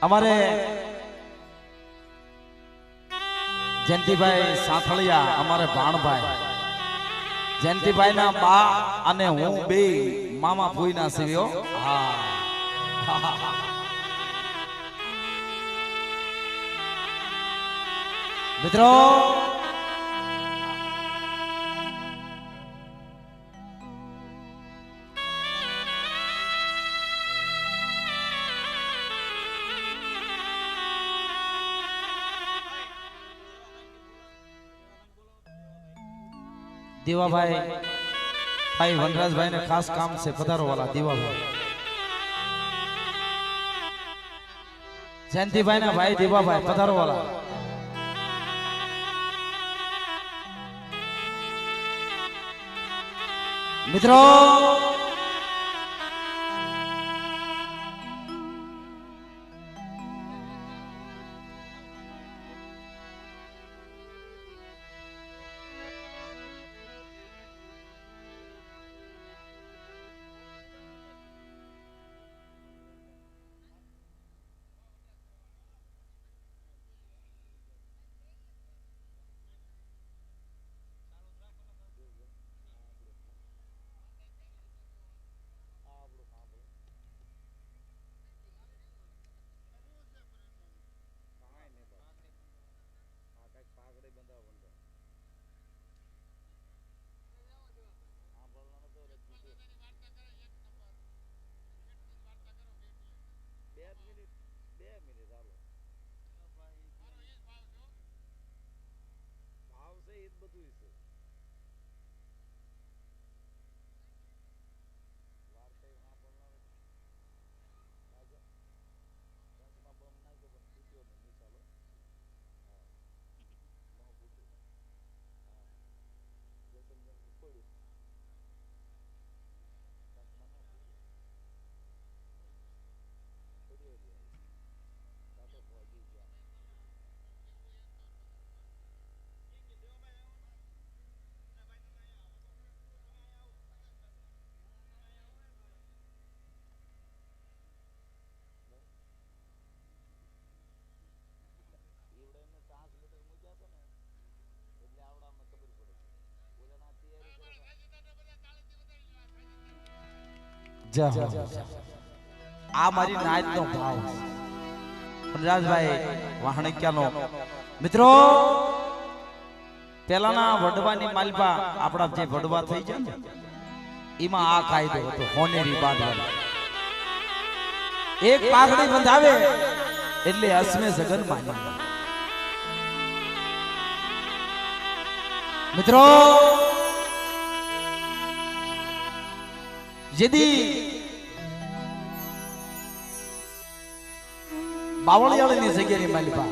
અમારે જયંતિભાઈ સાંથળિયા અમારે ભાણભાઈ જયંતિભાઈ ના બા અને હું બે મામા ફૂઈ ના સીવ્યો મિત્રો देवाभाई भाई वनराज भाई ने खास काम से पधारो वाला देवाभाई जयंती भाई ना भाई देवाभाई पधारो वाला मित्रों आ मारी नाच नो भाव वनराज भाई वाहणिक्यानो मित्रों पेलाना वडवानी मालपा आपड़ा जे वडवा થઈ જાય ને ઈમાં આ કાયદો હતો હોનેરી બાંધવાનો એક પાઘડી બંધાવે એટલે અસમે જગન માની मित्रों यदि बावळियाळी ની જગ્યાની માલિકા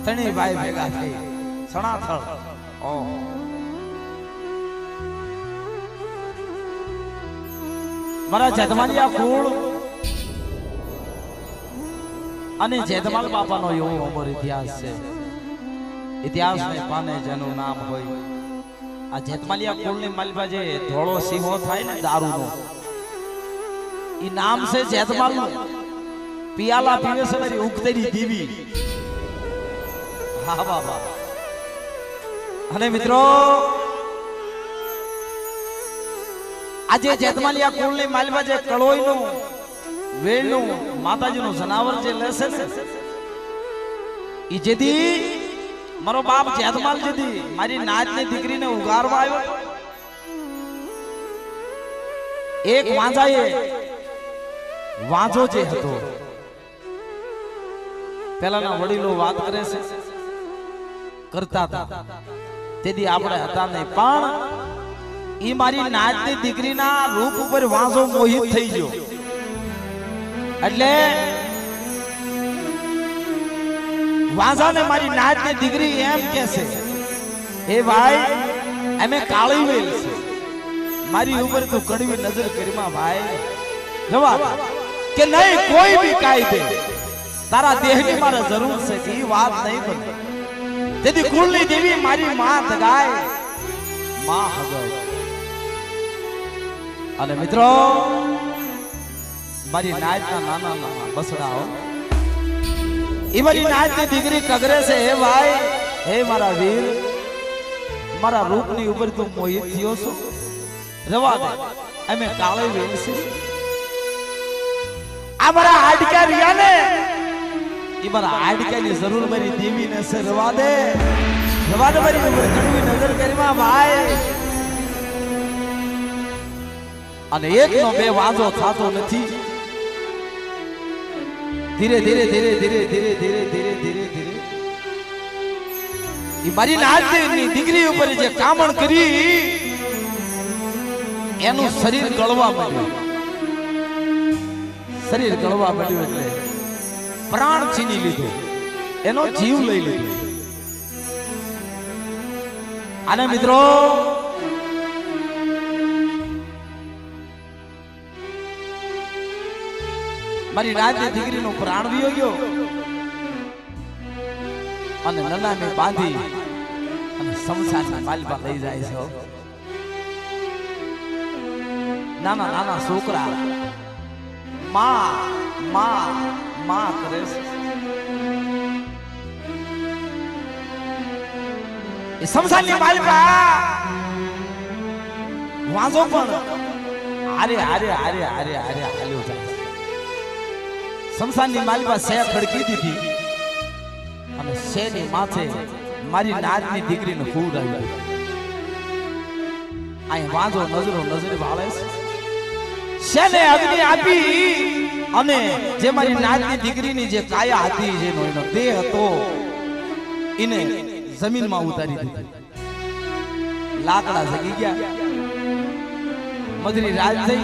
તણી ભાઈ ભેગા થઈ સણાથળ ઓ મારા જેતમાલિયા કુળ અને જેતમાલ બાપાનો એવો અમર ઇતિહાસ છે ઇતિહાસને પાને જેનું નામ હોય આ જેતમાલિયા કુળની માલિકા જે ધોળો સિંહો થાય ને દારૂનો ઈ નામ છે જેતમાલનું पियाला पीवे से मेरी उगतेरी दीवी हाँ बाबा अने मित्रों आज जेतमालिया कुलनी मालवा जे कळोईनु वेलनु माताजीनु जनावर जे लेसे ने ई जेदी मारो बाप जेतमाल जेदी मारी नाचनी दीकरीने उगारवा आव्यो एक वांजाए वांजो जे हतो પેલાના વડીલો વાત કરે છે કરતા હતા તેથી આપણે હતા નહીં પણ ઈ મારી નાચની દીકરીના રૂપ ઉપર વાંસો મોહિત થઈ ગયો એટલે વાંસાને મારી નાચની દીકરી એમ કહે છે એ ભાઈ અમે કાળી વેલ છે મારી ઉપર તું કડવી નજર કરીમાં ભાઈ જવાબ કે નહીં કોઈ भी કાયદે तारा देहनी मारे जरूर से की बात नहीं बने तेरी कुलनी देवी मारी मां दगाए मां हगय अने मित्रों મારી નાચના નાના નાના બસડાઓ એ મારી નાચની દીકરી કગરે છે હે ભાઈ હે મારા વીર મારા રૂપની ઉપર તું મોહિત થયો છો રવા દે અમે કાળે વેલસી આ મારા હાડકા રહ્યા ને એ મારા હાડકાની જરૂર મારી દેવી ને છે રવા દે મારી ઉપર કડવી નજર કરીમાં ભાઈ અને એકનો બે વાંધો થતો નથી ધીરે ધીરે ધીરે ધીરે ધીરે ધીરે ધીરે ધીરે ધીરે એ મારી નાચની દીકરી ઉપર જે કામણ કરી એનું શરીર ગળવા માંડ્યું એટલે પ્રાણ છીની લીધો એનો જીવ લઈ લીધો અને મિત્રો મારી નાચની દીકરીનો પ્રાણ વિયો ગયો અને નનાને બાંધી અને શમશાનના માલમાં લઈ જાય છે નાના નાના છોકરા માં કરે છે એ શમશાનની માલમાં વાંધો પણ હારે હાલ્યો જાય શમશાનની માલમાં સે ખડકી દીધી અને શેની માથે મારી નાચની દીકરીને ફૂડ આવી અહીં વાંધો નજરે વાળે છે શેને અગ્નિ આપી અને જે મારી નાચની દીકરીની જે કાયા હતી જેનો એનો દેહ હતો એને જમીનમાં ઉતારી દીધી લાકડા જગી ગયા મધરી રાજ થઈ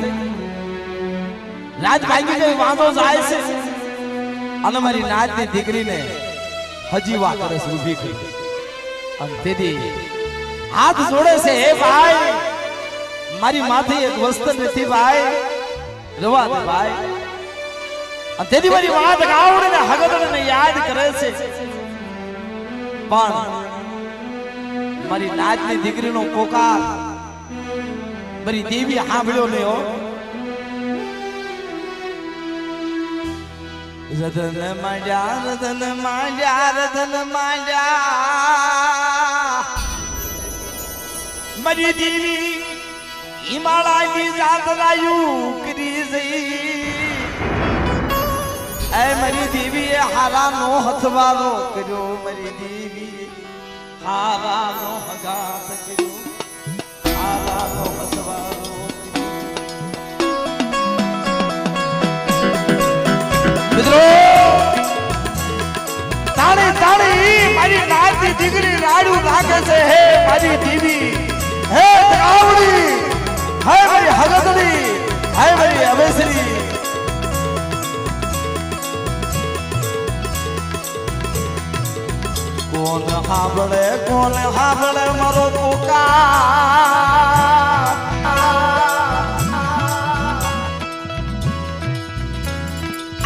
રાજ ભાંગી ગઈ વાંધો જાય છે અને મારી નાચની દીકરીને હજી વાત કરે છે ઊભી કરી અને તેથી હાથ જોડે છે હે ભાઈ મારી માથે એક વસ્તુ નથી ભાઈ રવા દે ભાઈ અને તેથી મારી વાત ગાવડીને હગદને યાદ કરે છે પણ મારી નાચની દીકરીનો પોકાર મારી દેવી સાંભળ્યો નહીં હો રતન માંડ્યા મારી દેવી હિમાલયની જાતરાયું કરી જઈ એ મારી દેવીએ હારાનો હથવારો કર્યો મારી દેવી હારાનો હગાત કર્યો હારાનો હથવારો મિત્રો તાળી મારી નાચની દીકરી રાડું નાખે છે હે મારી દેવી હે આવડી હે મારી હગદડી હે મારી અવેસરી કોણ હાંભળે મારો પુકાર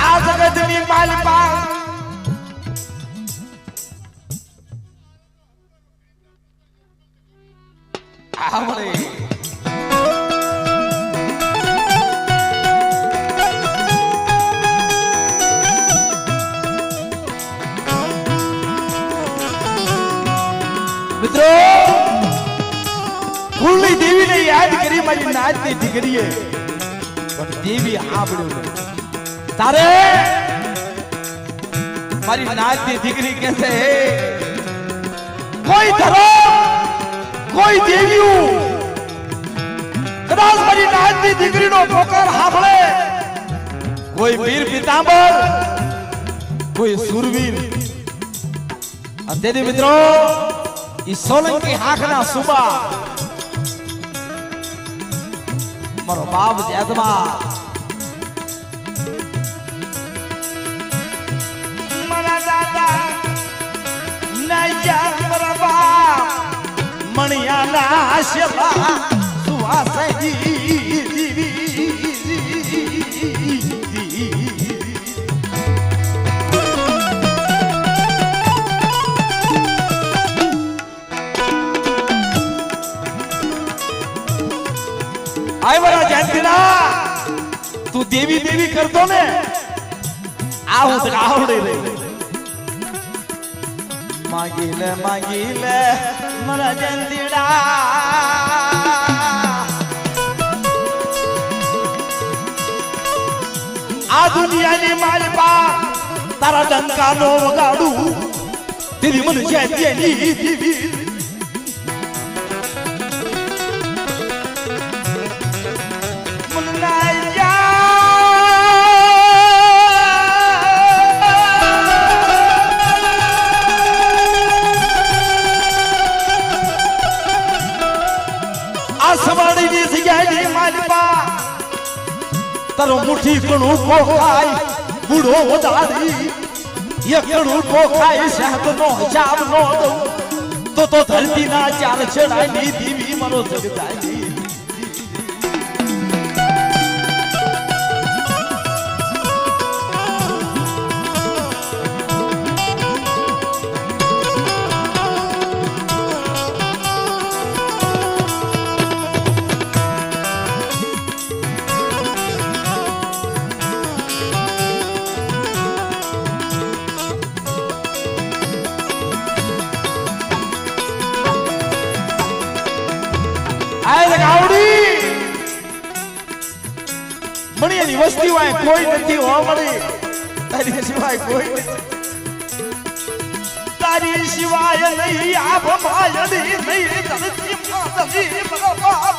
આ જગતની માલપા આવડે મિત્રો ફૂલની દેવીને યાદ કરી મારી નાચની દીકરીએ પણ દેવી આંબળ્યું તારે મારી નાચની દીકરી કહે છે કોઈ ધર્મ કોઈ દેવ્યું કદાચ મારી નાચની દીકરીનો પોકાર સાંભળે કોઈ વીર પિતાંબર કોઈ સુરવીર અને તેથી મિત્રો ઈ સોલંકી હાકના સુબા મારો બાપ જેદમા મારા દાદા નયા મારા બાપ મણિયાના આશીર્વાદ સુવાસજી આય મારા જયંતીના તું દેવી દેવી કરતો ને આ હું તો આવડે રે માગી લે મારા જંદીડા આ દુનિયાની મારી પા તારા ડંકા નો વગાડું દીદી મને જેની દીવી તારો મુઠ્ઠી કણું પોખાય બુઢો દાડી એ કણું પોખાય શહેદ નો જામ નો દઉં તો ધરતી ના ચાર છેડાની દીવી મનો જગદાઈ મણીની વસ્તી વાય કોઈ નથી હો મણી તારી સિવાય કોઈ નથી તારી સિવાય નહીં આ ભમાયની નહીં ધરતી માતની ભગવાન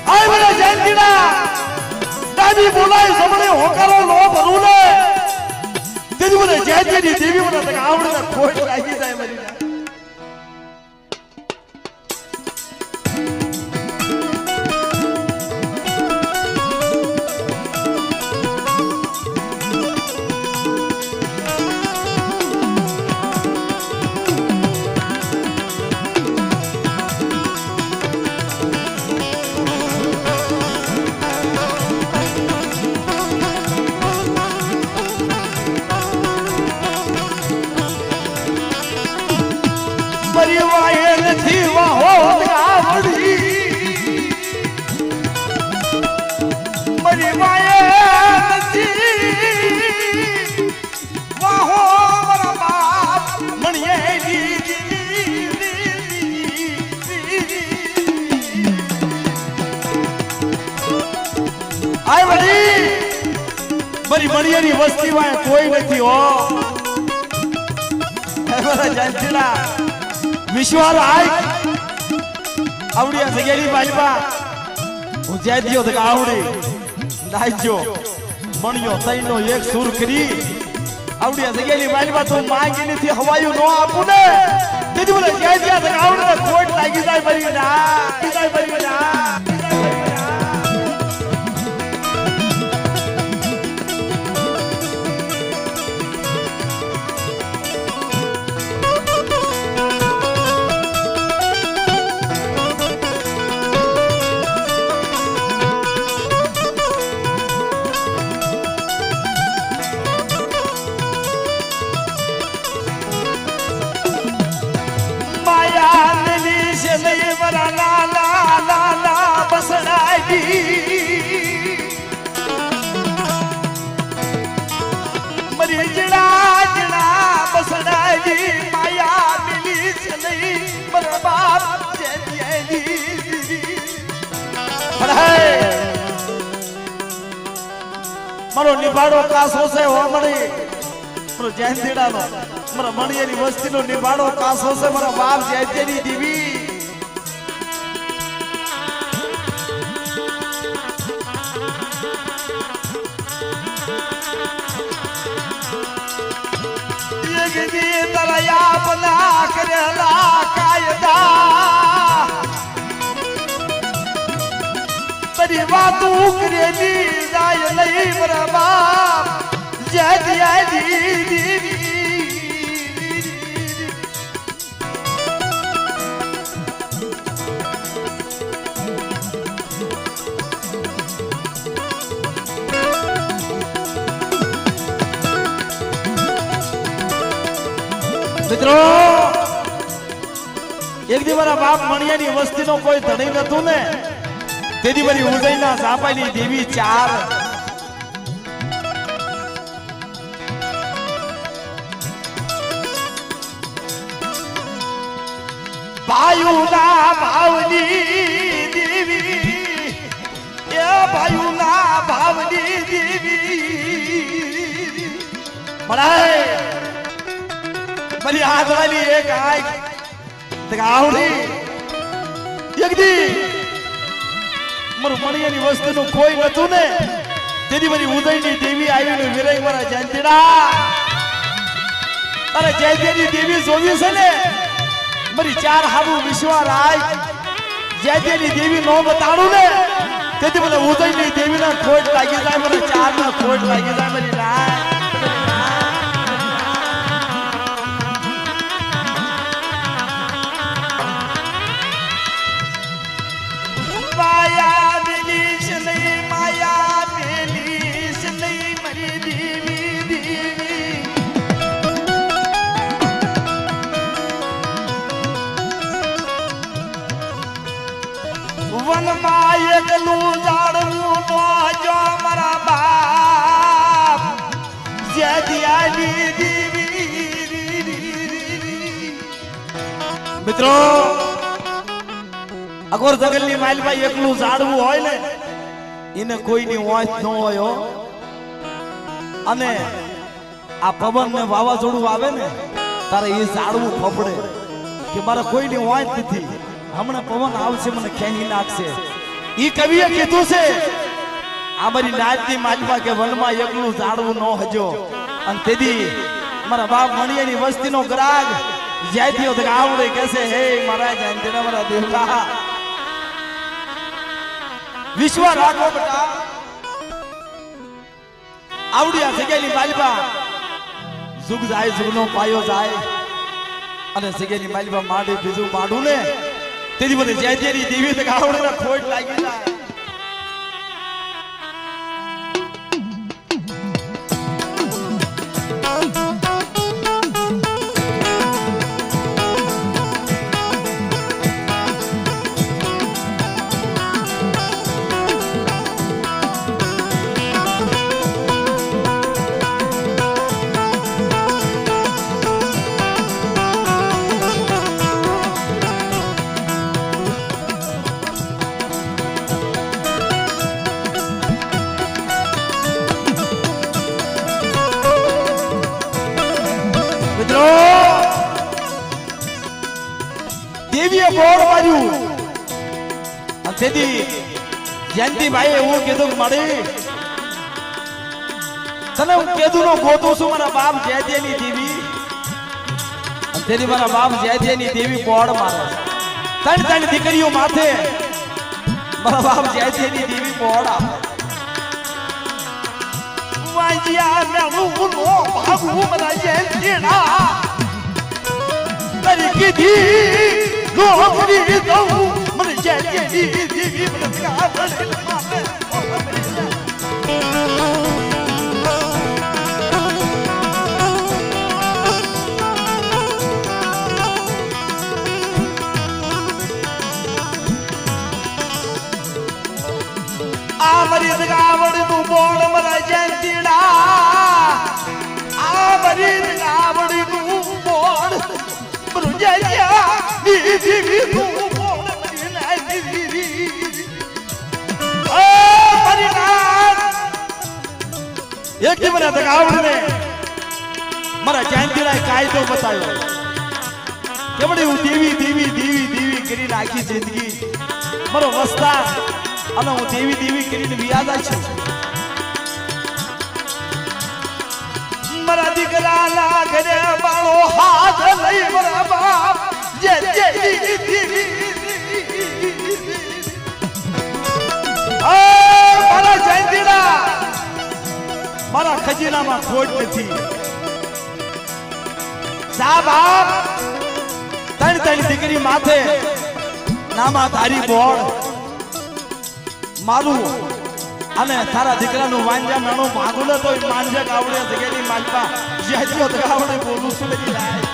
આય મને જયંતીના દાદી બોલાય સમણે હોકારો લો ભરું ને દીદી મને જયંતીની દેવી મને આવડે કોઈ લાગી જાય મરી મારી મણિયાની વસ્તી વાય કોઈ નથી હો મારા જયંતીલા વિશ્વાર આય આવડિયા સગેરી બાલબા હું જયંતીઓ તો આવડી નાઈજો મણિયો તઈનો એક સુર કરી આવડિયા સગેરી બાલબા તો માંગી નથી હવાયું નો આપું ને દીદી બોલે જયંતીયા તો આવડે કોટ લાગી જાય ભરી ના मरी जड़ा जड़ा बसड़ाई माया मिली चली बर्बाद मारो निभाड़ो कासो से हो मरी मारो जयंतीड़ा नो मारा मणियारी वस्ती नो निभाड़ो कासो से मारा बाप जयंतीनी दीवी तरया बना करेला कायदा तेरी बातों करेली जाय नहीं बरबा जय जय दी मित्रों એક દી મારા બાપ મણિયાની વસ્તીનો કોઈ ધણી નતું ને તેથી મારી ઉદયના સાપાની દેવી ચાર ભાયુના ભાવની દેવી એ ભાયુના ભાવની દેવી મળાય મારી આદવાની એક આંખ આવડી એકદી મારું મણિયાની વસ્તુનું કોઈ નતું ને તેથી મારી ઉદયની દેવી આવીને વિરય મારા જયંતીડા અરે જયંતીની દેવી જોવી છે ને મારી ચાર હારું વિશ્વા રાય જયંતીની દેવી નો બતાડું ને તેથી મને ઉદયની દેવીના ખોટ લાગી જાય મને ચાર ના ખોટ લાગી જાય મારી રાય વનમાં એકલું જાડવું તો જો મારા બાપ જયદિયાની દેવી મિત્રો અગર જગલની માલભાઈ એકલું જાડવું હોય ને એને કોઈની વાંચ ન હોય અને આ પવન ને વાવાઝોડું આવે ને તારે એ જાડવું ફફડે કે મારા કોઈની વાંચ નથી હમણાં પવન આવશે મને ખેંચી નાખશે ઈ કવિએ કીધું છે આ મારી નાચની માલપા કે વનમાં એકલું ઝાડવું ન હજો અને તેથી મારા બાપ મણિયાની વસ્તીનો ગ્રાગ જ્યાંથી આવડે કહેશે હે મારા જયંતીના મારા દેવતા વિશ્વ રાખો બેટા આવડી આ જગ્યાની માલપા જુગ જાય જુગનો પાયો જાય અને જગ્યાની માલપા માડે બીજું માડું ને તેથી મને જયંતીની દેવી તક આવડેના ખોટ લાગી જાય દેવીએ બોર્ડ માર્યું અને તેથી જયંતીભાઈ એવું કીધું કે મળી તને હું કીધું નો ગોતું છું મારા બાપ જયંતીની દેવી અને તેથી મારા બાપ જયંતીની દેવી બોર્ડ મારે ત્રણ ત્રણ દીકરીઓ માથે મારા બાપ જયંતીની દેવી બોર્ડ આપે વાંજિયા મેળું નો ભાગું મારા જયંતીના તારી કીધી નોકરી દઉં મને જયંતીની દેવી મને કાવડે મારે આ મરી કાવડનું બોલ મને જયંતીના આ મરી કાવડનું બોલ મને જયંતીની દેવી નું બોલ મને દેવી એક મને આવડે મારા જયંતીના કાયદો બતાવ્યો કેવડી હું દેવી દેવી દેવી દેવી કરી નાખી જિંદગી મારો વસ્તાર અને હું દેવી દેવી કરીને વિયાદા છું મારા દીકરાના ઘરે બાળો હાથ લઈ મારા બાપ જે દેવી મારા જયંતીના મારા ખજીનામાં ખોટ નથી સાહેબ ત્રણ ત્રણ દીકરી માથે નામા તારી બોળ મારું અને તારા દીકરાનું વાંજા નાનું ભાગું ને તો માંજક આવડે જગ્યાની માલપા જ્યાં આવડે બોલું છું લગી જાય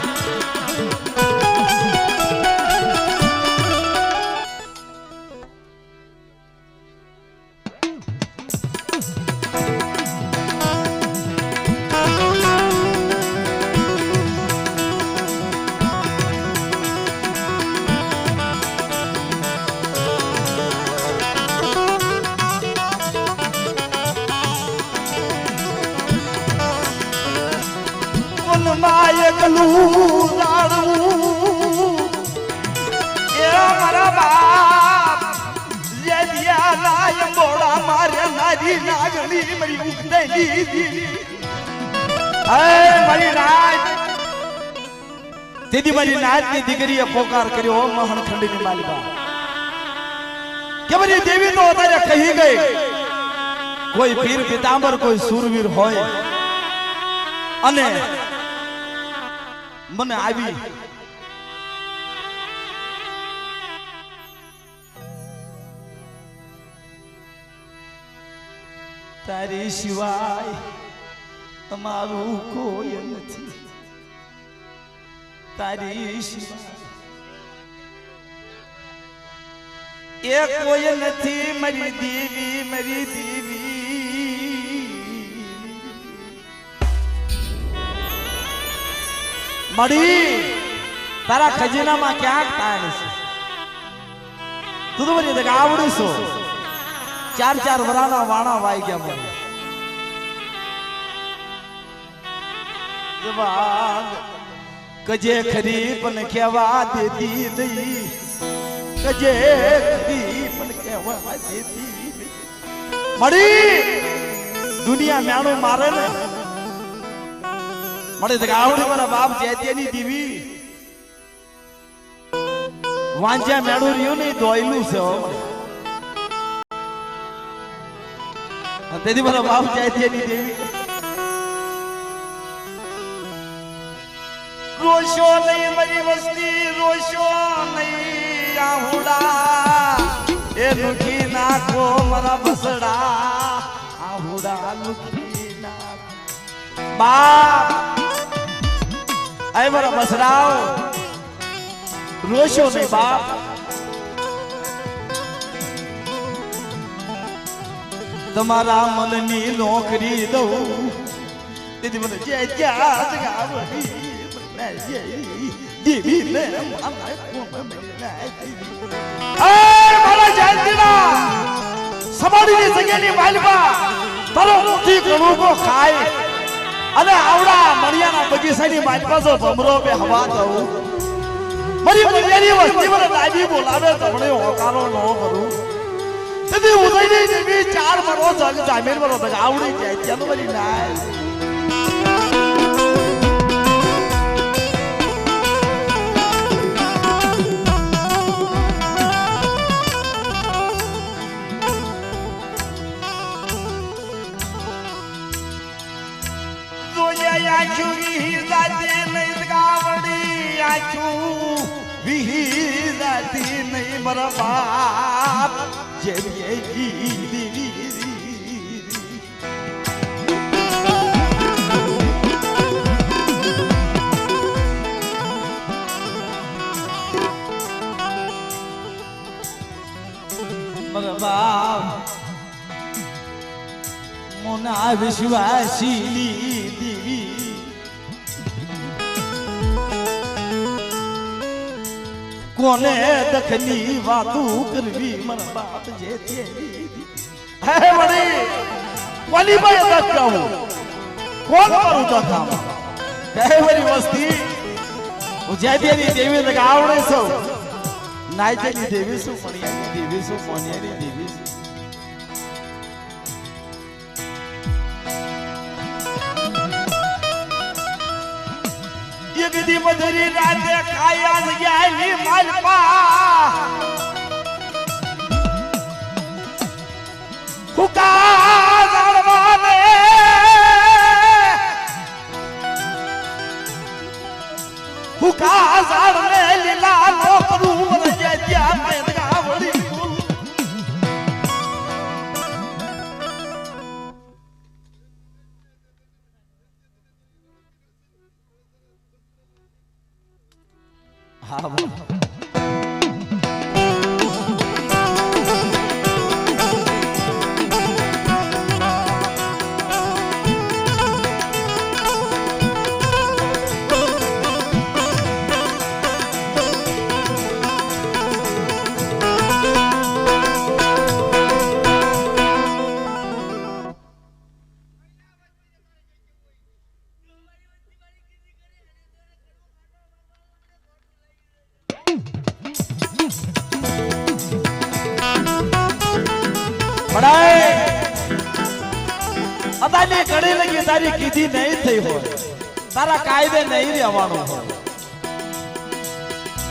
એકલું જાણવું એ મારા બાપ જે દિયા લાય મોડા મારે નારી નાગણી મરી ઉખડેલી મારી નાચ તેથી મારી નાચની દીકરીએ પોકાર કર્યો મહણ ખંડની માલિકા કે મારી દેવી તો અત્યારે કહી ગઈ કોઈ પીર પિતાંબર કોઈ સુરવીર હોય અને મને આવી તારી સિવાય તમારું કોઈ નથી તારી સિવાય એ કોઈ નથી મારી દેવી મળી તારા ખજીનામાં ક્યાંક તાણ છે તું તો મને આવડીશો ચાર વરાના વાણા વાઈ ગયા મને જવાન કજે ખરી પણ કેવા દેતી નહીં કજે ખરી પણ કેવા દેતી મળી દુનિયા મેણું મારે ને મળે તો આવડે મારા બાપ જેતેની દીવી વાંચ્યા મેળું રહ્યું નહીં દોયલું છે તેથી મારા બાપ જેતેની દેવી રોશો નહીં મારી વસ્તી રોશો નહીં આહુડા એ લુખી નાખો મારા બસડા આહુડા લુખી નાખો બાપ આય મારા બસડાઓ રોશો નહીં બાપ તમારા મનની નોકરી દઉં તેથી મને જે જ્યાં ગાવડી દેવી ને મારા જયંતીના સમાડીની જગ્યાની માલમાં તારો મુઠ્ઠી કણુકો ખાય અને આવડા મણિયાના બગીચાની માલમાં જો ભમરો બે હવા દઉં મારી મણિયાની વસ્તી મને દાદી બોલાવે તમને હોકારો ન કરું તેથી ઉદયની દેવી ચાર મરો જગ જામીન મરો જગ આવડી જાય ત્યાં મારી નાય આખું વિહી જાતી નહીં ગાવડી આખું વિહી જાતી નહીં મારા બાપ જેવી દીવી મારા બાપ મોના વિશ્વાસી કોને દખની વાતું કરવી મારા બાપ જે હે વળી કોની ભાઈ દખ કહું કોણ કરું દખામ હે વળી વસ્તી ઉજ્જૈની દેવી લગ આવડે છો નાઈજની દેવી શું મણિયાની દેવી શું મોનિયાની દેવી યગદી મધુરી રાતે ખાયા ગયાલી માલપા હુકા જાણવાને હુકા જાણને લીલા લોકરું વરજે ત્યાં મેં ગાવડી હા પડાય અદાની કડી લગી તારી કીધી નહીં થઈ હોય તારા કાયદે નહીં રહેવાનું હોય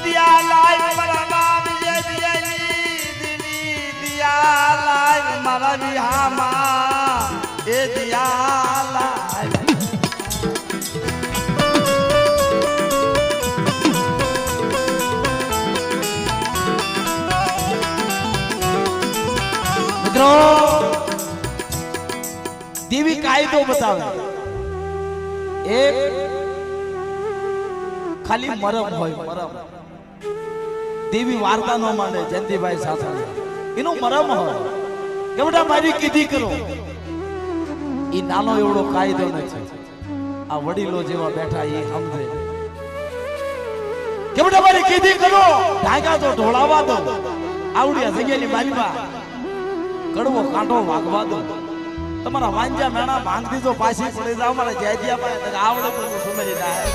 દિયા લાય મારા વિજય દિયાની દિલી દિયા લાય મારા વિહામાં એ દિયા લાય મિત્રો દેવી કાયદો બતાવે એક ખાલી મરમ હોય મરમ દેવી વાર્તા નો માંડે જયંતિભાઈ સાથે એનું મરમ હોય કે બેટા મારી કીધી કરો એ નાનો એવડો કાયદો નથી આ વડીલો જેવા બેઠા એ સમજે કે બેટા મારી કીધી કરો ઢાંકા તો ઢોળાવા દો આવડિયા જગ્યાની બાજુમાં કડવો કાંટો વાગવા દો તમારા વાંજા મેણા ભાંગ દીધો પાછી પડી જાવ મારા જયજિયા પાસે આવડે પણ સમજી જાય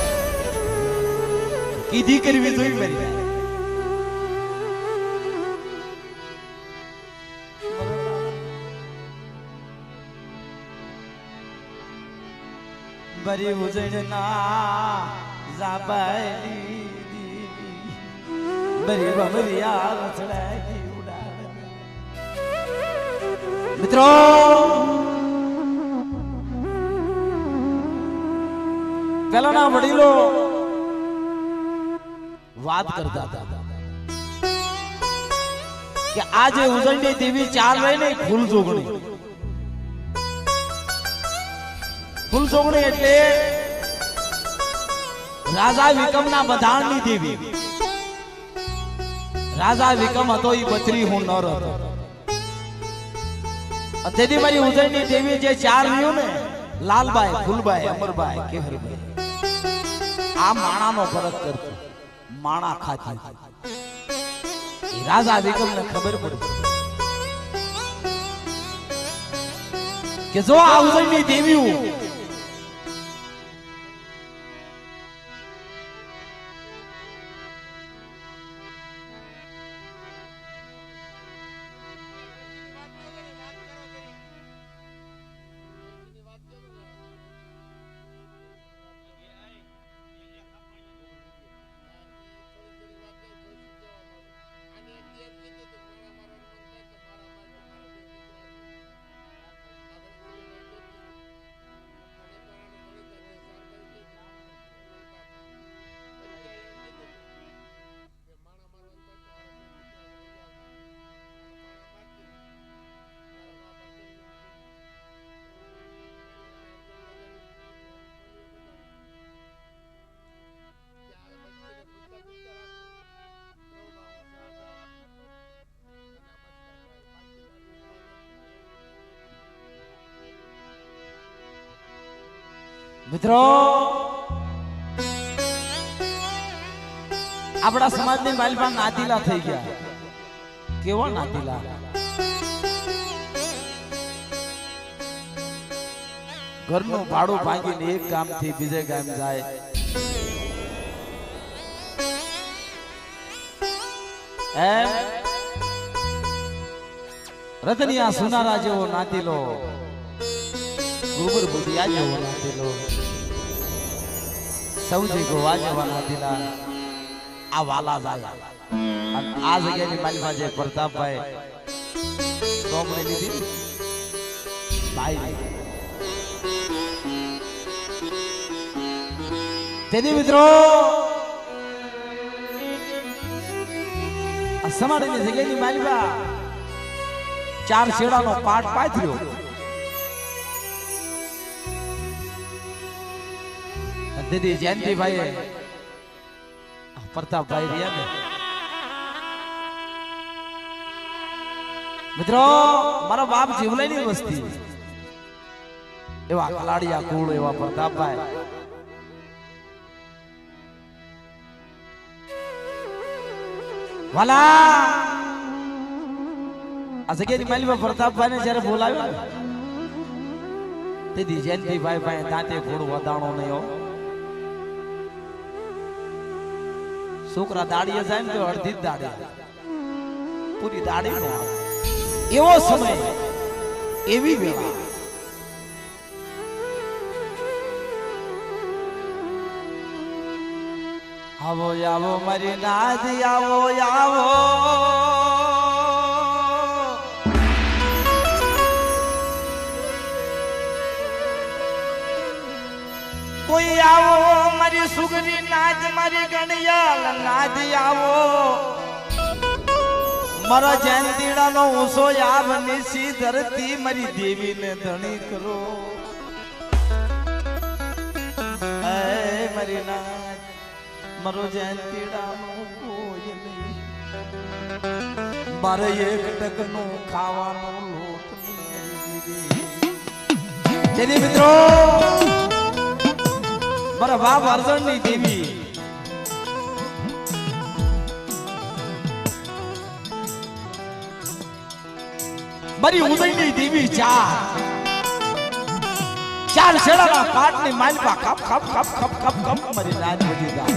કીધી કરવી જોઈ મારી બરી ઉજણ ના જાબાઈ બરી બમરિયા રચડાઈ મિત્રો પેલાના વડીલો વાત કરતા હતા કે આ જે ઉજળની દેવી ચાલ રહી ને ફૂલ જોગણી એટલે રાજા વિક્રમના બંધાણની દેવી રાજા વિક્રમ હતો એ બત્રી હું નર હતો તેથી મારી ઉજળની દેવી જે ચાર રહ્યું ને લાલબાઈ ફૂલબાઈ અમરબાઈ કેહરબાઈ આ માણાનો ફરક કરતો માણા ખાતી રાજા વિક્રમને ખબર પડી કે જો આ ઉજળની દેવી મિત્રો આપણા સમાજની માલમાં નાતીલા થઈ ગયા કેવો નાતીલા ઘરનું ભાડું ભાંગીને એક ગામથી બીજે ગામ જાય એમ રતનિયા સુનારા જેવો નાતીલો ગોબર બુધિયા જેવો નાતીલો સૌજી ગોવા જેવા નાતીલા આ વાલા જાય અને આ જગ્યાની માલમાં જે પ્રતાપભાઈ સોમણી લીધી ભાઈ તેથી મિત્રો સમાડીની જગ્યાની માલમાં ચાર શેડાનો પાટ પાથર્યો દીદી જયંતિભાઈ પ્રતાપભાઈ રહ્યા ને મિત્રો મારા બાપ જીવલાની વસ્તી એવા કલાડિયા કુળ એવા પ્રતાપભાઈ વાલા આ જગ્યાની માલીમાં પ્રતાપભાઈ ને જયારે બોલાવ્યો તેથી જયંતિભાઈ ભાઈ દાંતે ઘોડ વધાણો નહીં હો છોકરા દાડીએ જાય ને તો અડધી જ દાડી પૂરી દાડી નો એવો સમય એવી વેળા આવો આવો મારી નાદ આવો આવો કોઈ આવો મારી સુગરી નાદ મારી ગણિયાલ નાદ આવો મારા જયંતીડાનો ઊંસો આવ નિશી ધરતી મારી દેવીને ધણી કરો એ મારી નાદ મારો જયંતીડાનો કોઈ નહીં મારે એક ટકનો ખાવાનો લોટ જેની મિત્રો મારા બાપ અર્જણની દેવી મારી ઉદયની દેવી ચાર શેડાના પાટની માલપા કપ કપ કપ કપ કપ કપ મારી રાજ બધી દા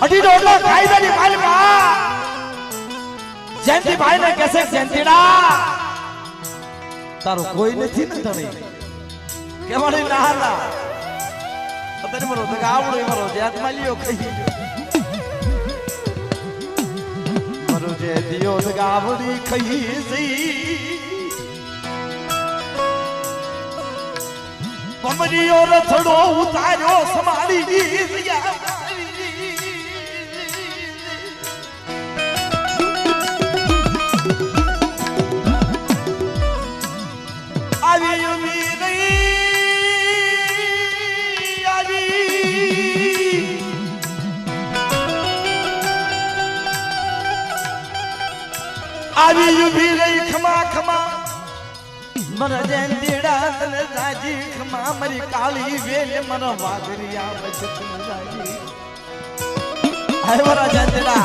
અઢી ડોલા કાયદાની માલપા જયંતી ભાઈને કહેશે જયંતીડા તારો કોઈ નથી ને તણી કેવાડી ના ના અત્યારે મારો દગાવડો મારો જાત માલ્યો કહી મારો જે દિયો દગાવડી કહી સી કમરીઓ રથડો ઉતાર્યો સમાડી દિયા આવી ઉમી આવી ઉભી રહી ખમા ખમા મરા જયંતીડા તને રાજી ખમા મારી કાળી વેલ મરા વાઘરિયા બચત રાજી હાય મરા જયંતીડા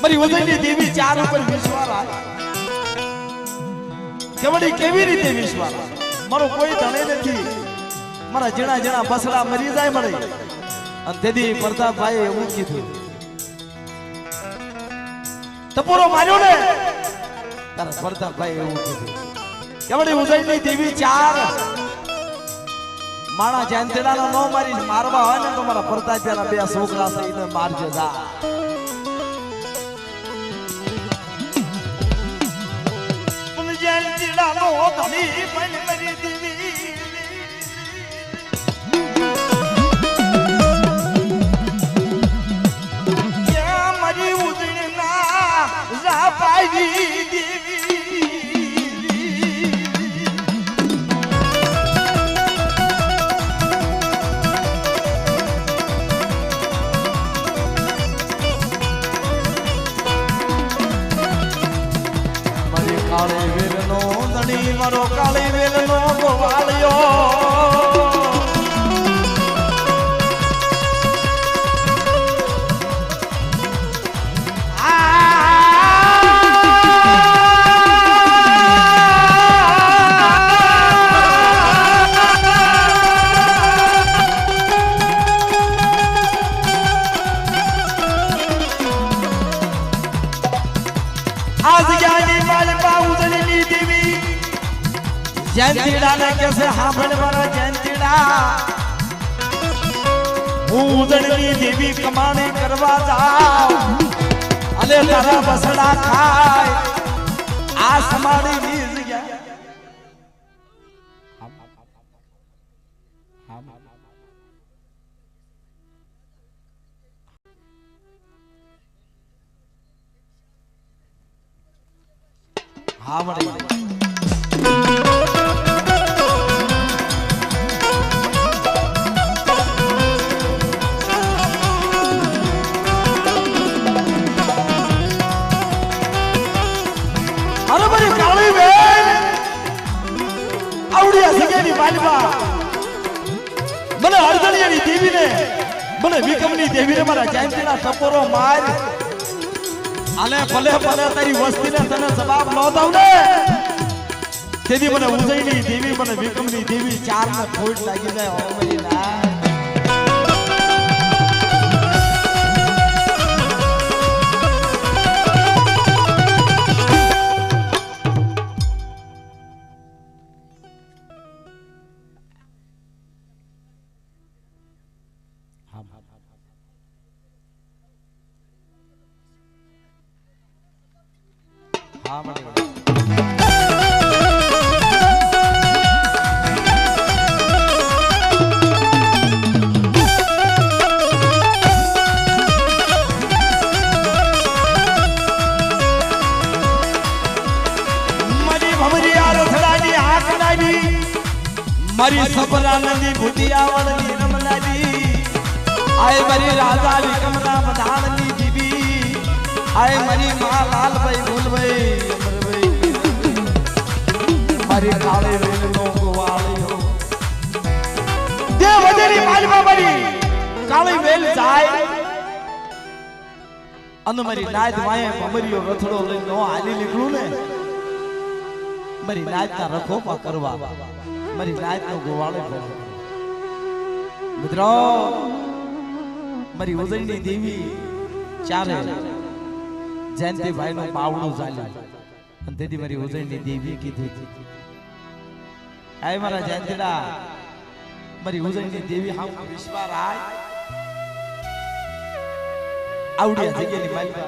મારી ઉદયની દેવી ચાર ઉપર વિશ્વાસ કેવડી કેવી રીતે વિશ્વાસ મારો કોઈ ધણે નથી મારા જીણા જીણા બસડા મરી જાય મળે અને તેથી પ્રતાપભાઈ એવું કીધું ટપોરો માર્યો ને તારા પ્રતાપભાઈ એવું કીધું કેવડી ઉદયની દેવી ચાર માણા જયંતીડાનો નો મારી મારવા હોય ને તો મારા પ્રતાપના બે છોકરા થઈને મારજે જા જયંતીડાનો ધણી પણ મરી દેવી ક્યાં મારી ઉદયના રાપાઈ દેવી મારી કાળી વેલનો ધણી મારો કાળી વેલનો ગોવાળિયો જયંતીડા ને કેસે સાંભળ મારા જયંતીડા હું ઉદયની દેવી કમાણી કરવા જાઉં અને તારા બસડા ખાય આ સમાડી ની જગ્યા હા મળી મને અર્જણિયાની દેવીને મને વિકમની દેવીને મારા જયંતીના ટપોરો માર અને ભલે ભલે તારી વસ્તીને તને જવાબ ન દઉં ને તેથી મને ઉદયની દેવી મને વિકમની દેવી ચાર ને ખોટ લાગી જાય ઓ મારી ના मारी सपरा नदी भुतियावळनी रमलाली आए मारी राजा विकमरा बधावनी बीबी आए मारी मां लाल भाई भूल भाई अमर भाई मारी काले वेल नो गोवाळियो देव वजरी मालमा मारी काले वेल जाय अन मारी नाद माये भमरियो रथड़ो लई नो हाली निकळू ने मारी नाद ना रखो पा करवा मारी रात नो गोवाळो मित्रों मारी उजळनी देवी चारे जयंती भाई नो पावडो झाले आणि तेदी मारी उजळनी देवी कीधुं आय मारा जयंतीडा मारी उजळनी देवी हां विश्वा राय आवडिया जगेली मालबा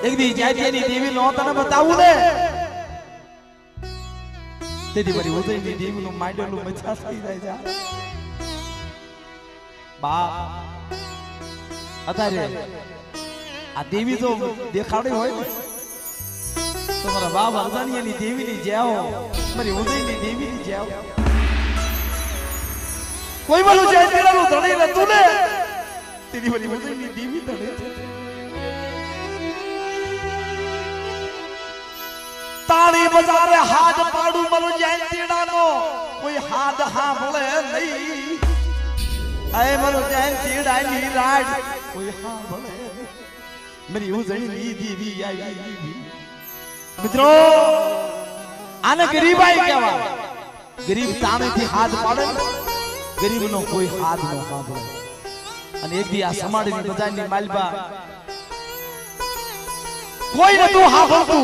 एक दी जयंतीनी देवी नो तने बतावू ने तेदी मारी उजळनी देवी નું માંડેલું મચા થઈ જાય છે બાપ અતારે આ દેવી જો દેખાડી હોય તો મારા બાપ અરદાણીયાની દેવીની જેવો મારી ઉજળની દેવીની જેવો કોઈ મારું જયંતીરાનું ધણી નતું ને તેની મારી ઉજળની દેવી ધણી છે ताली बजारे हाथ पाड़ू मरु जयंतीड़ा नो कोई हाथ हाँ बोले नहीं आए मरु जयंतीड़ा नी राज कोई हाँ बोले मेरी उजड़ी नी दीवी आई मित्रों आने गरीब आई क्या बात गरीब ताने थी हाथ पाड़े गरीब नो कोई हाथ नो हाँ बोले अने एक दिया समाड़ी नी बजाई नी मालबा कोई न तू हाँ बोल तू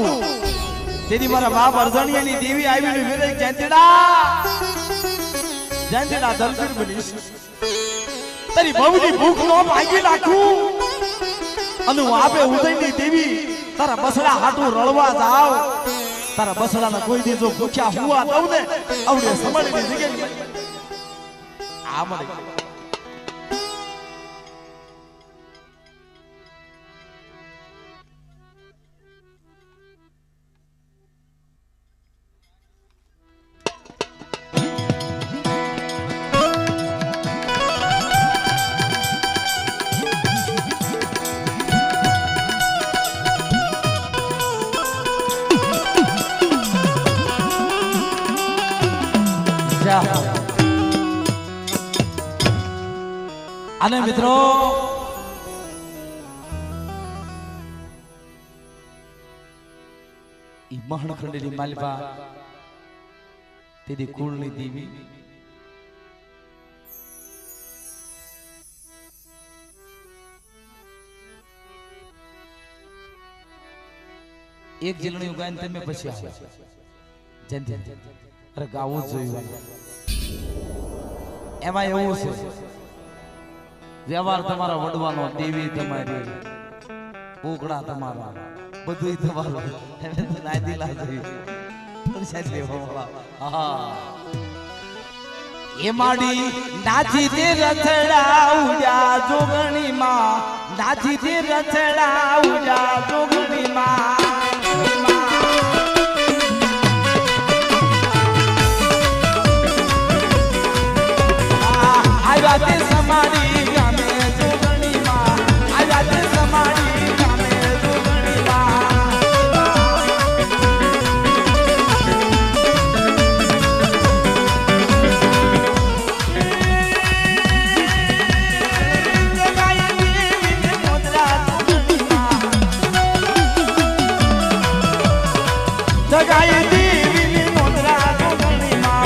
तेरी मारा बाप अरदाणियानी देवी आई ने मेरे जयंतीड़ा दलकर बनीस तेरी बहुनी भूख नो भागी नाखू अनु आपे उदयनी देवी तारा बसड़ा हाटू रळवा जाओ तारा बसड़ा ना कोई दी जो भूख्या हुआ तब ने आवडे संभाळीनी जगेली आ मळे અને મિત્રો ઈ મહણ ખંડેલી માલપા તેદી કુળની દેવી એક જીલણી ઉગાઈને તમે પછી આવે જયંતી અરે ગાવું જોયું એમાં એવું છે વ્યવહાર તમારા વડવાનો દેવી તમારી ઓગડા તમારા બધું તમારું એને તો નાદીલા જોયું પરસાદ લેવા હા એ માડી નાચી તે રથડા ઉડા જોગણી માં નાચી તે રથડા ઉડા જોગણી માં आजाते समाड़ी गामे जोगणी मां आजाते समाड़ी गामे जोगणी मां जगाई देवी ने मोदरा जोगणी मां जगाई देवी ने मोदरा जोगणी मां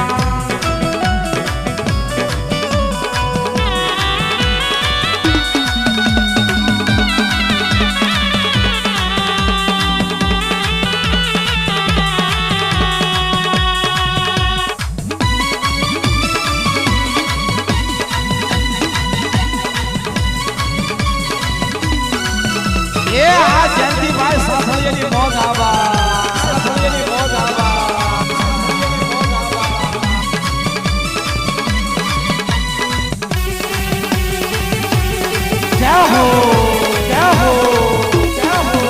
जयंती ફળિયાની મોજ આવા ફળિયાની મોજ આવા क्या हो क्या हो क्या हो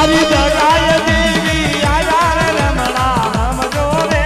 મારી જગાય દેવી આયા રે રમણા રમજો રે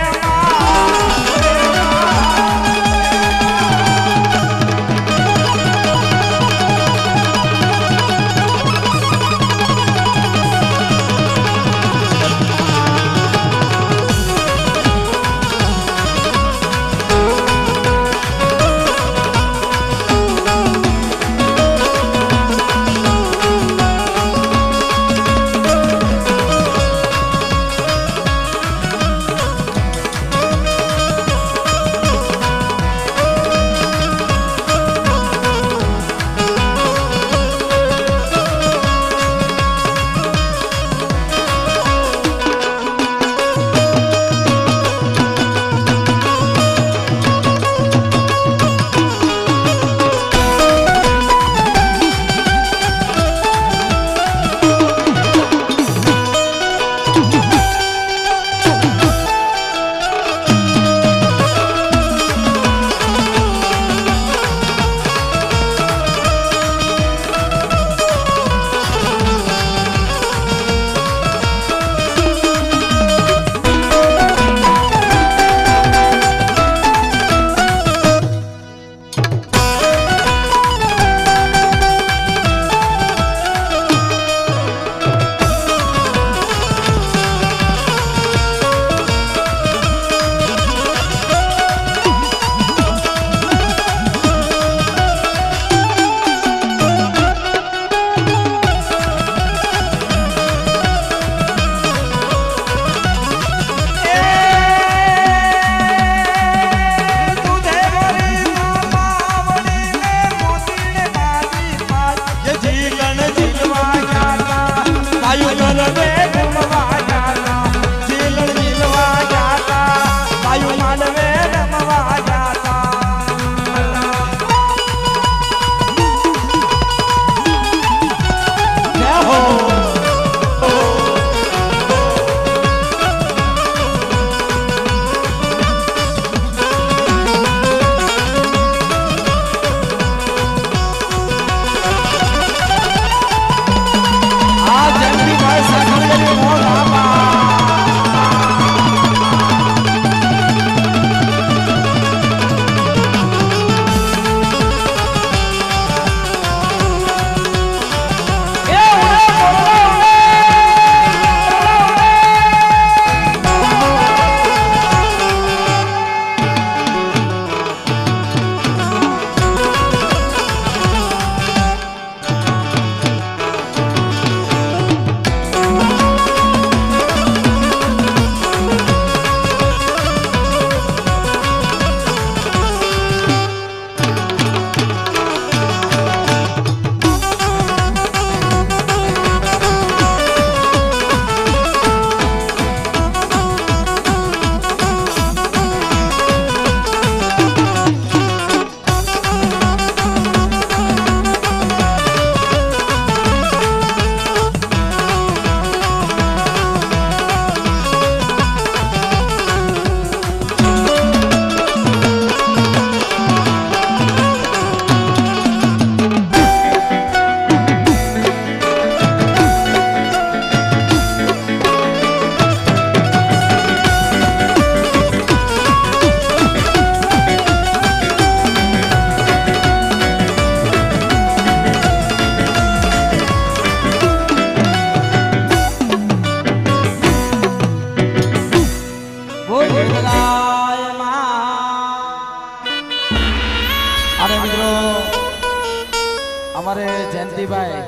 અમારે જયંતિભાઈ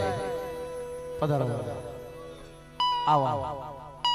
પધારો આવો